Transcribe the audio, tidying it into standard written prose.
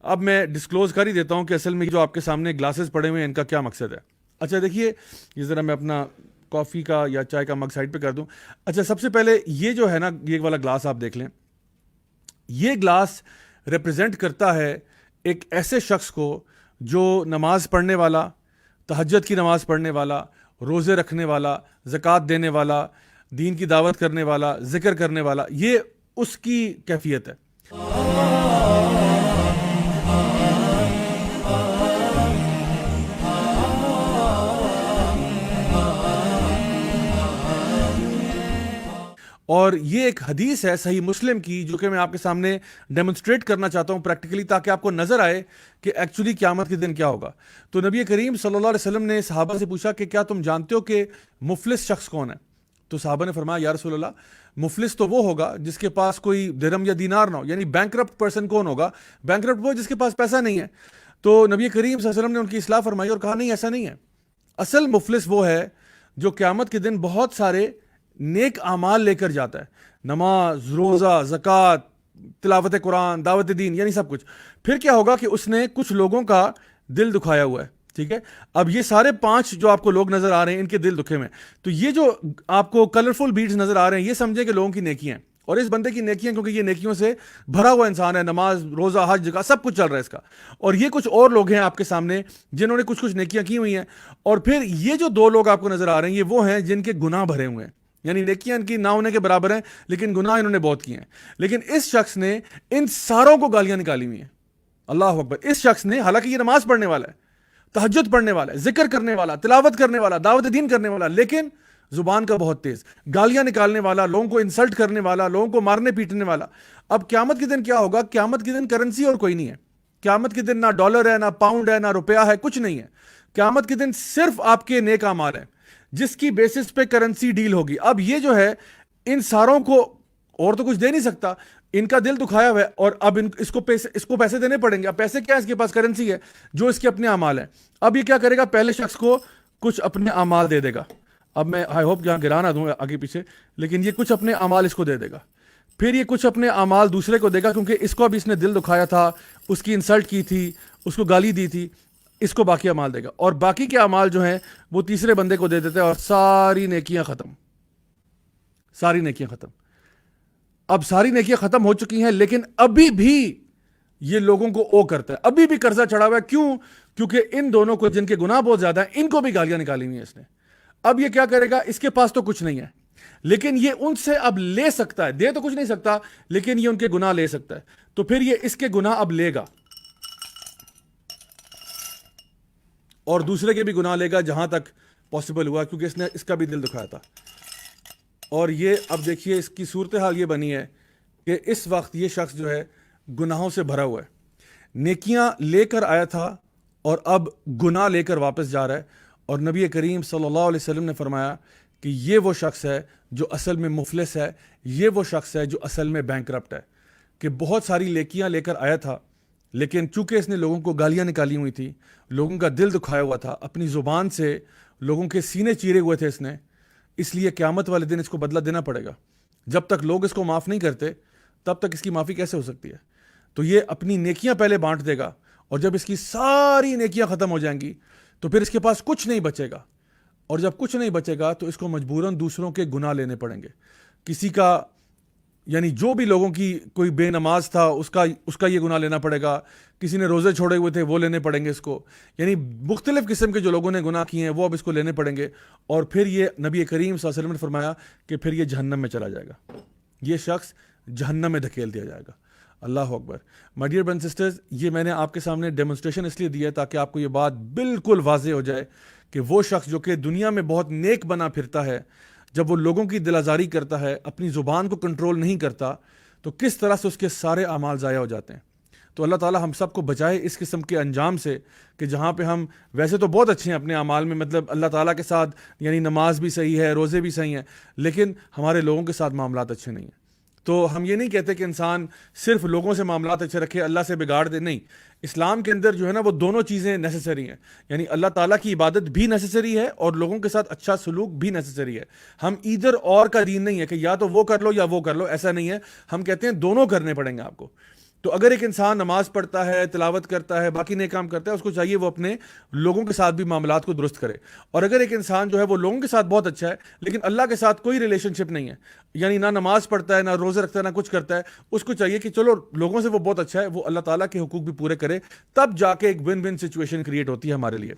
اب میں ڈسکلوز کر ہی دیتا ہوں کہ اصل میں جو آپ کے سامنے گلاسز پڑے ہوئے ہیں ان کا کیا مقصد ہے. اچھا دیکھیے, یہ ذرا میں اپنا کافی کا یا چائے کا مگ سائڈ پہ کر دوں. اچھا سب سے پہلے یہ جو ہے نا, یہ والا گلاس آپ دیکھ لیں. یہ گلاس ریپرزینٹ کرتا ہے ایک ایسے شخص کو جو نماز پڑھنے والا, تہجد کی نماز پڑھنے والا, روزے رکھنے والا, زکوٰۃ دینے والا, دین کی دعوت کرنے والا, ذکر کرنے والا, یہ اس کی کیفیت ہے. اور یہ ایک حدیث ہے صحیح مسلم کی جو کہ میں آپ کے سامنے ڈیمونسٹریٹ کرنا چاہتا ہوں پریکٹیکلی, تاکہ آپ کو نظر آئے کہ ایکچولی قیامت کے دن کیا ہوگا. تو نبی کریم صلی اللہ علیہ وسلم نے صحابہ سے پوچھا کہ کیا تم جانتے ہو کہ مفلس شخص کون ہے؟ تو صحابہ نے فرمایا یا رسول اللہ, مفلس تو وہ ہوگا جس کے پاس کوئی درہم یا دینار نہ ہو. یعنی بینکرپٹ پرسن کون ہوگا؟ بینکرپٹ وہ جس کے پاس پیسہ نہیں ہے. تو نبی کریم صلی اللہ علیہ وسلم نے ان کی اصلاح فرمائی اور کہا نہیں, ایسا نہیں ہے. اصل مفلس وہ ہے جو قیامت کے دن بہت سارے نیک اعمال لے کر جاتا ہے, نماز, روزہ, زکوٰۃ, تلاوت قرآن, دعوت دین, یعنی سب کچھ. پھر کیا ہوگا کہ اس نے کچھ لوگوں کا دل دکھایا ہوا ہے. ٹھیک ہے, اب یہ سارے 5 جو آپ کو لوگ نظر آ رہے ہیں ان کے دل دکھے ہوئے ہیں. تو یہ جو آپ کو کلرفل بیڈز نظر آ رہے ہیں یہ سمجھیں کہ لوگوں کی نیکیاں ہیں, اور اس بندے کی نیکیاں کیونکہ یہ نیکیوں سے بھرا ہوا انسان ہے, نماز, روزہ, حج کا سب کچھ چل رہا ہے اس کا. اور یہ کچھ اور لوگ ہیں آپ کے سامنے جنہوں نے کچھ نیکیاں کی ہوئی ہیں. اور پھر یہ جو 2 لوگ آپ کو نظر آ رہے ہیں یہ وہ ہیں جن کے گناہ بھرے ہوئے ہیں, یعنی نیکیاں ان کی نہ ہونے کے برابر ہیں لیکن گناہ انہوں نے بہت کیے ہیں. لیکن اس شخص نے ان ساروں کو گالیاں نکالی ہوئی ہیں. اللہ اکبر. اس شخص نے, حالانکہ یہ نماز پڑھنے والا ہے, تہجد پڑھنے والا ہے, ذکر کرنے والا, تلاوت کرنے والا, دعوت دین کرنے والا, لیکن زبان کا بہت تیز, گالیاں نکالنے والا, لوگوں کو انسلٹ کرنے والا, لوگوں کو مارنے پیٹنے والا. اب قیامت کے دن کیا ہوگا؟ قیامت کے دن کرنسی اور کوئی نہیں ہے. قیامت کے دن نہ ڈالر ہے, نہ پاؤنڈ ہے, نہ روپیہ ہے, کچھ نہیں ہے. قیامت کے دن صرف آپ کے نیک اعمال ہیں جس کی بیسس پہ کرنسی ڈیل ہوگی. اب یہ جو ہے ان ساروں کو اور تو کچھ دے نہیں سکتا, ان کا دل دکھایا ہوا ہے, اور اب اس کو پیسے دینے پڑیں گے. اب پیسے کیا ہے؟ اس کے پاس کرنسی ہے جو اس کے اپنے اعمال ہیں. اب یہ کیا کرے گا؟ پہلے شخص کو کچھ اپنے اعمال دے دے گا. اب میں آئی ہوپ یہاں گرا نہ دوں آگے پیچھے, لیکن یہ کچھ اپنے اعمال اس کو دے دے گا. پھر یہ کچھ اپنے اعمال دوسرے کو دے گا کیونکہ اس کو اب اس نے دل دکھایا تھا, اس کی انسلٹ کی تھی, اس کو گالی دی تھی, اس کو باقی اعمال دے گا. اور باقی کے اعمال جو ہیں وہ تیسرے بندے کو دے دیتے ہیں, اور ساری نیکیاں ختم, ساری نیکیاں ختم. اب ساری نیکیاں ختم ہو چکی ہیں, لیکن ابھی بھی یہ لوگوں کو او کرتا ہے, ابھی بھی قرضہ چڑھا ہوا ہے. کیوں؟ کیونکہ ان دونوں کو جن کے گناہ بہت زیادہ ہیں ان کو بھی گالیاں نکالی ہوئی ہیں اس نے. اب یہ کیا کرے گا؟ اس کے پاس تو کچھ نہیں ہے لیکن یہ ان سے اب لے سکتا ہے, دے تو کچھ نہیں سکتا لیکن یہ ان کے گناہ لے سکتا ہے. تو پھر یہ اس کے گناہ اب لے گا اور دوسرے کے بھی گناہ لے گا جہاں تک پاسبل ہوا, کیونکہ اس نے اس کا بھی دل دکھایا تھا. اور یہ اب دیکھیے اس کی صورتحال یہ بنی ہے کہ اس وقت یہ شخص جو ہے گناہوں سے بھرا ہوا ہے, نیکیاں لے کر آیا تھا اور اب گناہ لے کر واپس جا رہا ہے. اور نبی کریم صلی اللہ علیہ وسلم نے فرمایا کہ یہ وہ شخص ہے جو اصل میں مفلس ہے, یہ وہ شخص ہے جو اصل میں بینکرپٹ ہے, کہ بہت ساری نیکیاں لے کر آیا تھا لیکن چونکہ اس نے لوگوں کو گالیاں نکالی ہوئی تھی, لوگوں کا دل دکھایا ہوا تھا, اپنی زبان سے لوگوں کے سینے چیرے ہوئے تھے اس نے, اس لیے قیامت والے دن اس کو بدلہ دینا پڑے گا. جب تک لوگ اس کو معاف نہیں کرتے تب تک اس کی معافی کیسے ہو سکتی ہے؟ تو یہ اپنی نیکیاں پہلے بانٹ دے گا, اور جب اس کی ساری نیکیاں ختم ہو جائیں گی تو پھر اس کے پاس کچھ نہیں بچے گا, اور جب کچھ نہیں بچے گا تو اس کو مجبوراً دوسروں کے گناہ لینے پڑیں گے. کسی کا, یعنی جو بھی لوگوں کی, کوئی بے نماز تھا اس کا یہ گناہ لینا پڑے گا, کسی نے روزے چھوڑے ہوئے تھے وہ لینے پڑیں گے اس کو, یعنی مختلف قسم کے جو لوگوں نے گناہ کیے ہیں وہ اب اس کو لینے پڑیں گے. اور پھر یہ نبی کریم صلی اللہ علیہ وسلم نے فرمایا کہ پھر یہ جہنم میں چلا جائے گا, یہ شخص جہنم میں دھکیل دیا جائے گا. اللہ اکبر. My dear brothers and sisters, یہ میں نے آپ کے سامنے ڈیمونسٹریشن اس لیے دی ہے تاکہ آپ کو یہ بات بالکل واضح ہو جائے کہ وہ شخص جو کہ دنیا میں بہت نیک بنا پھرتا ہے, جب وہ لوگوں کی دل آزاری کرتا ہے, اپنی زبان کو کنٹرول نہیں کرتا, تو کس طرح سے اس کے سارے اعمال ضائع ہو جاتے ہیں. تو اللہ تعالی ہم سب کو بچائے اس قسم کے انجام سے کہ جہاں پہ ہم ویسے تو بہت اچھے ہیں اپنے اعمال میں, مطلب اللہ تعالیٰ کے ساتھ, یعنی نماز بھی صحیح ہے, روزے بھی صحیح ہیں, لیکن ہمارے لوگوں کے ساتھ معاملات اچھے نہیں ہیں. تو ہم یہ نہیں کہتے کہ انسان صرف لوگوں سے معاملات اچھے رکھے, اللہ سے بگاڑ دے, نہیں. اسلام کے اندر جو ہے نا وہ دونوں چیزیں نیسیسری ہیں, یعنی اللہ تعالیٰ کی عبادت بھی نیسیسری ہے اور لوگوں کے ساتھ اچھا سلوک بھی نیسیسری ہے. ہم ایدر اور کا دین نہیں ہے کہ یا تو وہ کر لو یا وہ کر لو, ایسا نہیں ہے. ہم کہتے ہیں دونوں کرنے پڑیں گے آپ کو. تو اگر ایک انسان نماز پڑھتا ہے، تلاوت کرتا ہے، باقی نیک کام کرتا ہے، اس کو چاہیے وہ اپنے لوگوں کے ساتھ بھی معاملات کو درست کرے. اور اگر ایک انسان جو ہے وہ لوگوں کے ساتھ بہت اچھا ہے لیکن اللہ کے ساتھ کوئی ریلیشن شپ نہیں ہے، یعنی نہ نماز پڑھتا ہے، نہ روزے رکھتا ہے، نہ کچھ کرتا ہے، اس کو چاہیے کہ چلو لوگوں سے وہ بہت اچھا ہے، وہ اللہ تعالیٰ کے حقوق بھی پورے کرے، تب جا کے ایک ون ون سچویشن کریٹ ہوتی ہے ہمارے لیے.